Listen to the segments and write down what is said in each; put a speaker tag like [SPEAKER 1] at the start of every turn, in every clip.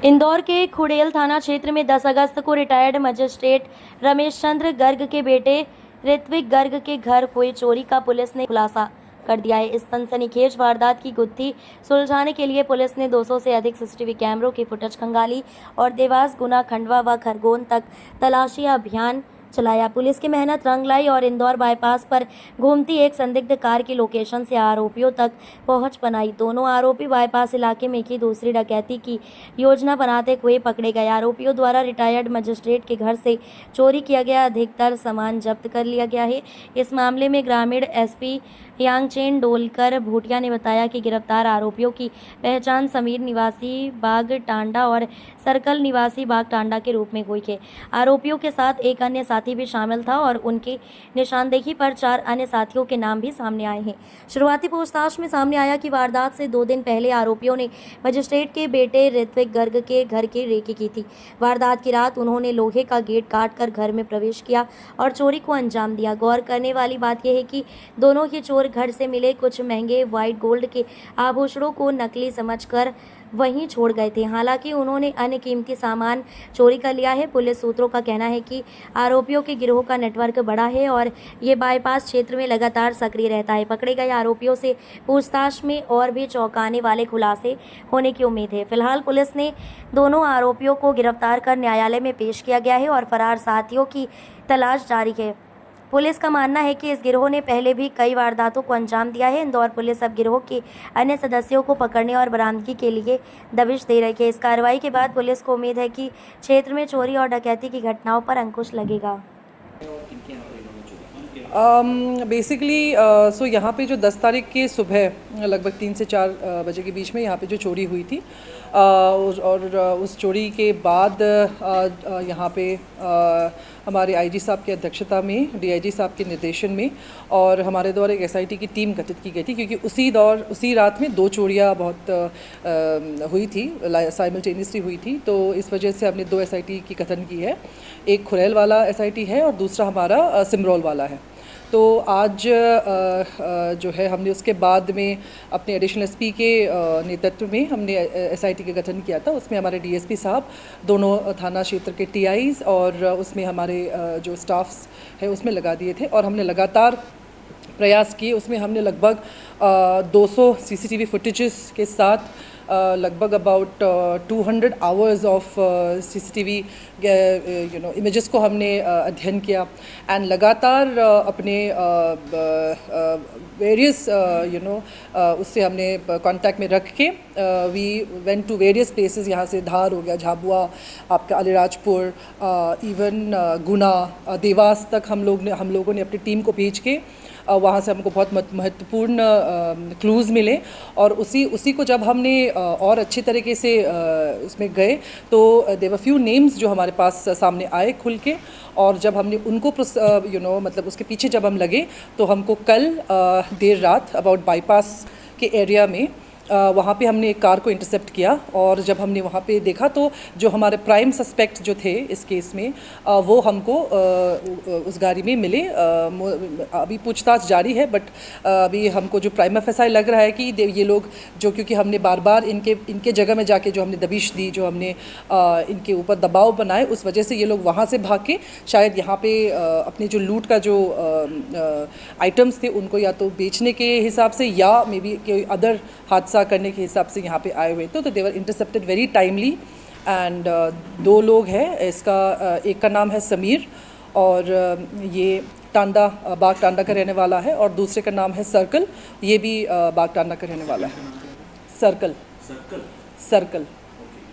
[SPEAKER 1] इंदौर के खुड़ेल थाना क्षेत्र में 10 अगस्त को रिटायर्ड मजिस्ट्रेट रमेश चंद्र गर्ग के बेटे ऋत्विक गर्ग के घर हुई चोरी का पुलिस ने खुलासा कर दिया है। इस सनसनीखेज वारदात की गुत्थी सुलझाने के लिए पुलिस ने 200 से अधिक सीसीटीवी कैमरों की फुटेज खंगाली और देवास, गुना, खंडवा व खरगोन तक तलाशी अभियान चलाया। पुलिस की मेहनत रंग लाई और इंदौर बाईपास पर घूमती एक संदिग्ध कार की लोकेशन से आरोपियों तक पहुंच बनाई। दोनों आरोपी बाईपास इलाके में की दूसरी डकैती की योजना बनाते हुए पकड़े गए। आरोपियों द्वारा रिटायर्ड मजिस्ट्रेट के घर से चोरी किया गया अधिकतर सामान जब्त कर लिया गया है। इस मामले में ग्रामीण एसपी यांगचेन डोलकर भूटिया ने बताया कि गिरफ्तार आरोपियों की पहचान समीर निवासी बाग टांडा और सर्कल निवासी बाग टांडा के रूप में हुई है। आरोपियों के साथ एक अन्य साथी भी शामिल था और उनकी निशानदेही पर 4 अन्य साथियों के नाम भी सामने आए हैं। शुरुआती पूछताछ में सामने आया कि वारदात से 2 दिन पहले आरोपियों ने मजिस्ट्रेट के बेटे ऋत्विक गर्ग के घर की रेकी की थी। वारदात की रात उन्होंने लोहे का गेट काटकर घर में प्रवेश किया और चोरी को अंजाम दिया। गौर करने वाली बात यह है कि दोनों ही चोर घर से मिले कुछ महंगे व्हाइट गोल्ड के आभूषणों को नकली समझकर वहीं छोड़ गए थे। हालांकि उन्होंने अन्य कीमती सामान चोरी कर लिया है। पुलिस सूत्रों का कहना है कि आरोपियों के गिरोह का नेटवर्क बड़ा है और ये बाईपास क्षेत्र में लगातार सक्रिय रहता है। पकड़े गए आरोपियों से पूछताछ में और भी चौंकाने वाले खुलासे होने की उम्मीद है। फिलहाल पुलिस ने दोनों आरोपियों को गिरफ्तार कर न्यायालय में पेश किया गया है और फरार साथियों की तलाश जारी है। पुलिस का मानना है कि इस गिरोह ने पहले भी कई वारदातों को अंजाम दिया है। इंदौर पुलिस अब गिरोह के अन्य सदस्यों को पकड़ने और बरामदगी के लिए दबिश दे रही है। इस कार्रवाई के बाद पुलिस को उम्मीद है कि क्षेत्र में चोरी और डकैती की घटनाओं पर अंकुश लगेगा।
[SPEAKER 2] बेसिकली सो यहाँ पे जो 10 तारीख की सुबह लगभग 3 से 4 बजे के बीच में यहाँ पे जो चोरी हुई थी और उस चोरी के बाद यहाँ पे हमारे आईजी साहब की अध्यक्षता में डीआईजी साहब के निर्देशन में और हमारे द्वारा एक एसआईटी की टीम गठित की गई थी, क्योंकि उसी रात में 2 चोरियाँ बहुत हुई थी, साइमल्टेनियसली हुई थी। तो इस वजह से हमने 2 एसआईटी की गठन की है। एक खुरैल वाला एसआईटी है और दूसरा हमारा सिमरौल वाला है। तो आज जो है हमने उसके बाद में अपने एडिशनल एसपी के नेतृत्व में हमने एसआईटी का गठन किया था। उसमें हमारे डीएसपी साहब, दोनों थाना क्षेत्र के टीआईज और उसमें हमारे जो स्टाफ्स है उसमें लगा दिए थे और हमने लगातार प्रयास किए। उसमें हमने लगभग 200 सीसीटीवी फुटेजेस के साथ लगभग about 200 hours of CCTV images को हमने अध्ययन किया एंड लगातार अपने वेरियस उससे हमने कांटेक्ट में रख के we went to various places. यहाँ से धार हो गया, झाबुआ, आपका अलीराजपुर, इवन गुना, देवास तक हम लोगों ने अपनी टीम को भेज के वहाँ से हमको बहुत महत्वपूर्ण क्लूज़ मिले और उसी को जब हमने और अच्छे तरीके से उसमें गए तो देवर फ्यू नेम्स जो हमारे पास सामने आए खुल के, और जब हमने उनको मतलब उसके पीछे जब हम लगे तो हमको कल देर रात अबाउट बाईपास के एरिया में वहाँ पे हमने एक कार को इंटरसेप्ट किया और जब हमने वहाँ पे देखा तो जो हमारे प्राइम सस्पेक्ट जो थे इस केस में वो हमको उस गाड़ी में मिले। अभी पूछताछ जारी है, बट अभी हमको जो प्राइम एफएसआई लग रहा है कि ये लोग जो, क्योंकि हमने बार बार इनके जगह में जाके जो हमने दबिश दी, जो हमने इनके ऊपर दबाव बनाए, उस वजह से ये लोग वहाँ से भाग के शायद यहाँ पे अपने जो लूट का जो आइटम्स थे उनको या तो बेचने के हिसाब से या मे बी कोई अदर हादसा करने के हिसाब से यहाँ पे आए हुए थे। तो दे वर इंटरसेप्टेड वेरी टाइमली एंड 2 लोग हैं। इसका एक का नाम है समीर और ये बाग टांडा का रहने वाला है, और दूसरे का नाम है सर्कल, ये भी बाग टांडा का रहने वाला है। सर्कल।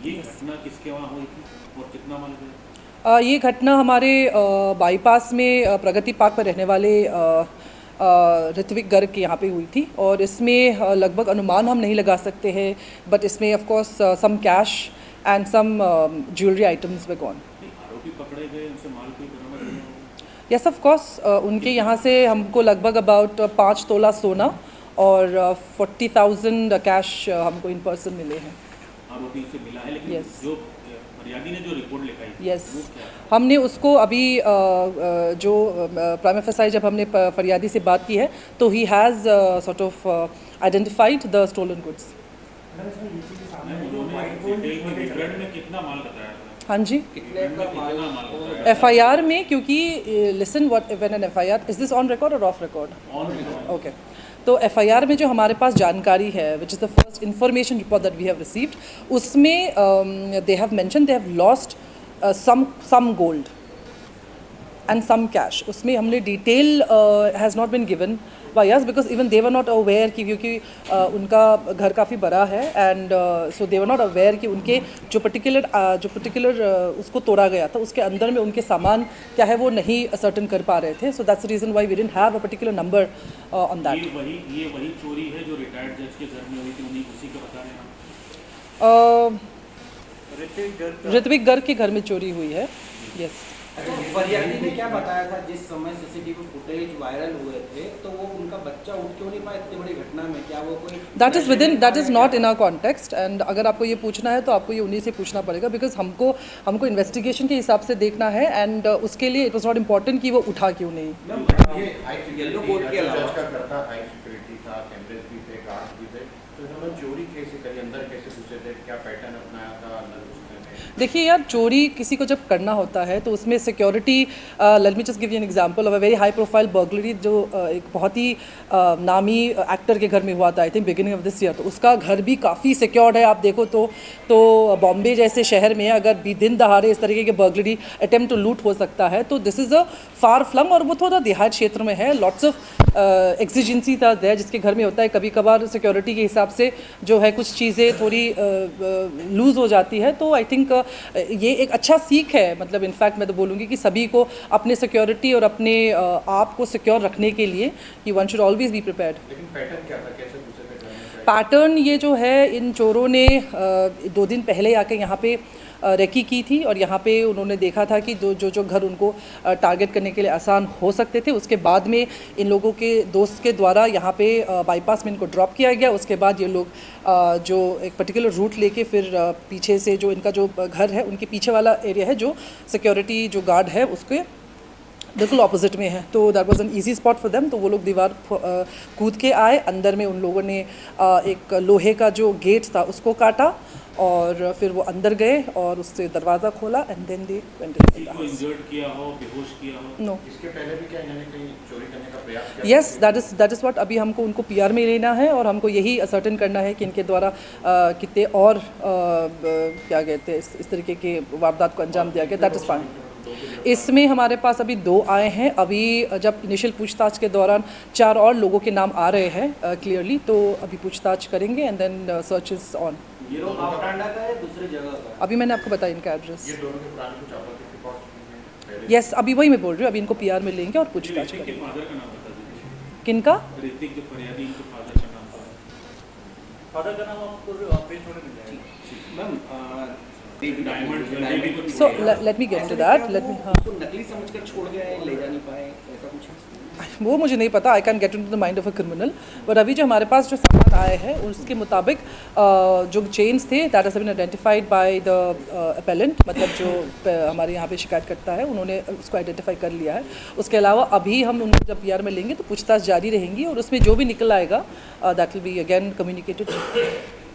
[SPEAKER 3] ये घटना किसके वहाँ हुई थी और कितना माल गया?
[SPEAKER 2] ये घटना हमारे बाईपास में प्रगति पार्क पर रहने वाले ऋत्विक गर्ग के यहाँ पे हुई थी और इसमें लगभग अनुमान हम नहीं लगा सकते हैं, बट इसमें of course some cash and some jewellery items were gone.
[SPEAKER 3] आरोपी पकड़े गए, उनसे माल कोई बरामद नहीं हुआ?
[SPEAKER 2] यस ऑफ कोर्स, उनके यहाँ से हमको लगभग अबाउट 5 तोला सोना और 40,000 कैश हमको इन पर्सन मिले हैं।
[SPEAKER 3] आरोपी से मिला है, लेकिन
[SPEAKER 2] yes.
[SPEAKER 3] जो फरियादी ने जो रिपोर्ट लिखाई
[SPEAKER 2] यस हमने उसको अभी जो प्राइम एफएसआई जब हमने फरियादी से बात की है तो he has sort of identified the stolen goods.
[SPEAKER 3] उन्होंने डिटेल में विवरण में कितना माल बताया था?
[SPEAKER 2] हाँ जी,
[SPEAKER 3] कितने का माल?
[SPEAKER 2] FIR में, क्योंकि listen what when an FIR is this on record और off record?
[SPEAKER 3] On record.
[SPEAKER 2] Okay, तो FIR में जो हमारे पास जानकारी है, which is the first information report that we have received, उसमें they have mention they have lost some gold and some cash. उसमें हमने detail has not been given by us because even they were not aware कि, क्योंकि उनका घर काफ़ी बड़ा है and so they were not aware कि उनके जो पर्टिकुलर उसको तोड़ा गया था उसके अंदर में उनके सामान क्या है वो नहीं सर्टन कर पा रहे थे. So that's the reason why we didn't have a particular number on that.
[SPEAKER 3] ये वही चोरी है जो रिटायर्ड जज के घर में हुई थी, उन्हीं उसी का बता रहे हैं?
[SPEAKER 2] ऋत्विक गर्ग के घर में चोरी हुई है. यस.
[SPEAKER 4] अच्छा, फरियादी ने क्या बताया था जिस समय सीसीटीवी फुटेज वायरल हुए थे, तो वो उनका बच्चा उठ क्यों नहीं पाया इतनी बड़ी घटना में? क्या वो कोई
[SPEAKER 2] that is not in our context. And अगर आपको ये पूछना है तो आपको ये उन्हीं से पूछना पड़ेगा बिकॉज हमको इन्वेस्टिगेशन के हिसाब से देखना है एंड उसके लिए इट वॉज नॉट इम्पॉर्टेंट कि वो उठा क्यों नहीं.
[SPEAKER 5] ये येलो कोड के अलावा जज का घर था, हाई सिक्योरिटी था, कैमरेज भी थे, गार्ड भी थे, तो इन्होंने चोरी कैसे करी, अंदर कैसे घुसे थे, क्या पैटर्न अपनाया था अंदर घुसने में?
[SPEAKER 2] देखिए यार, चोरी किसी को जब करना होता है तो उसमें security, let me just give you an example of a very high profile burglary जो एक बहुत ही नामी एक्टर के घर में हुआ था I think beginning of this year. तो उसका घर भी काफ़ी सिक्योर्ड है. आप देखो तो बॉम्बे जैसे शहर में अगर भी दिन दहाड़े इस तरीके के बर्गलरी अटेम्प्ट टू लूट हो सकता है तो this is a far flung, और वो थोड़ा देहात क्षेत्र में है. लॉट्स ऑफ एक्सिजेंसी था देयर जिसके घर में होता है. कभी कभार सिक्योरिटी के हिसाब से जो है कुछ चीज़ें थोड़ी लूज़ हो जाती है. तो आई थिंक ये एक अच्छा सीख है. मतलब इनफैक्ट मैं तो बोलूँगी कि सभी को अपने सिक्योरिटी और अपने आप को सिक्योर रखने के लिए कि one should always be prepared.
[SPEAKER 5] लेकिन पैटर्न क्या था, कैसे घुसे थे घर में?
[SPEAKER 2] पैटर्न ये जो है, इन चोरों ने 2 दिन पहले आके यहाँ पे रेकी की थी और यहाँ पे उन्होंने देखा था कि जो घर उनको टारगेट करने के लिए आसान हो सकते थे. उसके बाद में इन लोगों के दोस्त के द्वारा यहाँ पे बाईपास में इनको ड्रॉप किया गया. उसके बाद ये लोग जो एक पर्टिकुलर रूट लेके फिर पीछे से जो इनका जो घर है उनके पीछे वाला एरिया है जो सिक्योरिटी जो गार्ड है उसके बिल्कुल ऑपोजिट में है. तो that was an easy spot for them. तो वो लोग दीवार कूद के आए. अंदर में उन लोगों ने एक लोहे का जो गेट था उसको काटा और फिर वो अंदर गए और उससे दरवाज़ा खोला and then they went in the house.
[SPEAKER 3] Injured किया हो, बेहोश किया हो?
[SPEAKER 2] नो.
[SPEAKER 5] इसके पहले भी क्या इन्होंने कहीं चोरी करने का प्रयास किया?
[SPEAKER 2] यस, दैट इज़ व्हाट अभी हमको उनको PR में लेना है और हमको यही असर्टेन करना है कि इनके द्वारा कितने और क्या कहते हैं इस तरीके के वारदात को अंजाम दिया गया. That is fine. इसमें हमारे पास अभी 2 आए हैं. अभी जब इनिशियल पूछताछ के दौरान 4 और लोगों के नाम आ रहे हैं क्लियरली. तो अभी पूछताछ करेंगे and then search is on.
[SPEAKER 4] ये लोग आपटांडा का है दूसरी जगह का?
[SPEAKER 2] अभी मैंने आपको बताया इनका एड्रेस.
[SPEAKER 5] ये दोनों के पुराने कुछ आपत्ति रिकॉर्ड हैं?
[SPEAKER 2] यस, अभी वही मैं बोल रही हूँ. अभी इनको PR में लेंगे और पूछताछ
[SPEAKER 3] ऋतिक के
[SPEAKER 2] करेंगे.
[SPEAKER 3] फादर का नाम बता दीजिए.
[SPEAKER 2] किनका?
[SPEAKER 3] ऋतिक जो फरियादी, इनके फादर का नाम था.
[SPEAKER 6] फादर का नाम आपको पेश होने मिल जाएगा.
[SPEAKER 4] मैम
[SPEAKER 3] डायमंड ज्वेलरी भी कुछ
[SPEAKER 2] so let me get to that. Let me, हाँ,
[SPEAKER 4] उसको नकली समझकर छोड़ गए, ले जा नहीं पाए, ऐसा कुछ है?
[SPEAKER 2] वो मुझे नहीं पता. I can get into the mind of a criminal. But अभी जो हमारे पास जो सामान आए हैं उसके मुताबिक जो चेन्स थे that has been identified by the appellant. मतलब जो हमारे यहाँ पे शिकायत करता है उन्होंने उसको आइडेंटिफाई कर लिया है. उसके अलावा अभी हम उनको जब PR में लेंगे तो पूछताछ जारी रहेंगी और उसमें जो भी निकल आएगा that will be again communicated.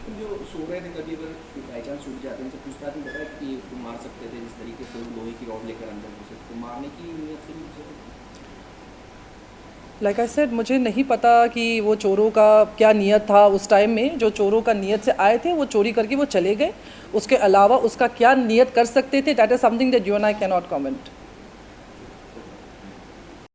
[SPEAKER 4] जो सो रहे थे कभी अगर बाई चांस छूट जाते हैं तो पूछताछ में बताया कि उसको मार सकते थे, जिस तरीके से वो लोहे की रॉड लेकर अंदर घुसे तो मारने की नीयत से नहीं.
[SPEAKER 2] लाइक आई सेड, मुझे नहीं पता कि वो चोरों का क्या नियत था उस टाइम में. जो चोरों का नियत से आए थे वो चोरी करके वो चले गए. उसके अलावा उसका क्या नियत कर सकते थे that is something that you and I can not comment.